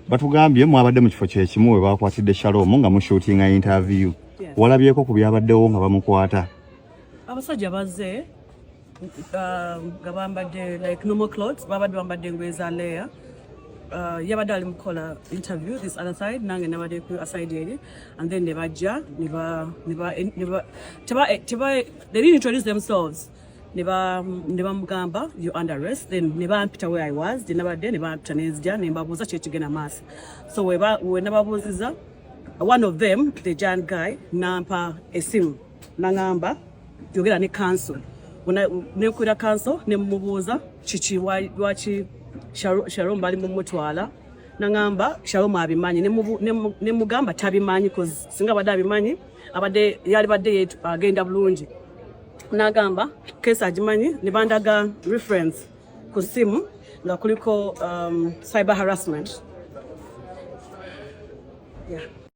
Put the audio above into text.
batugambye mwabadde mu kifo kyekimu we bakwatidde Shalom nga mushootinga interview. Walabyeko ku byabaddewo nga bamukwata? Abasajja bazze nga bambadde like normal clothes, babadde bambadde engoye za leya. Yabadde ali mukola interview this other side, nange nabadde ku aside eri, and then they didn't introduce themselves. Neba mugamba you under arrest, then neba mpita where I was, then nabadde neba mpita nezja nembabuuza kye kigenda maaso. So we nababuuziza, one of them, the giant guy, nampa esimu nangamba yogera ne council. Nekwira council nemubuuza kiki lwaki Shalom bali mumutwala, nangamba Shalom abimanyi, nemugamba tabimanyi cause singa badde abimanyi abadde yali badde agenda bulungi. Nagamba kesi agimanyi nebandaga reference ku simu nga kuliko cyber harassment. Yeah.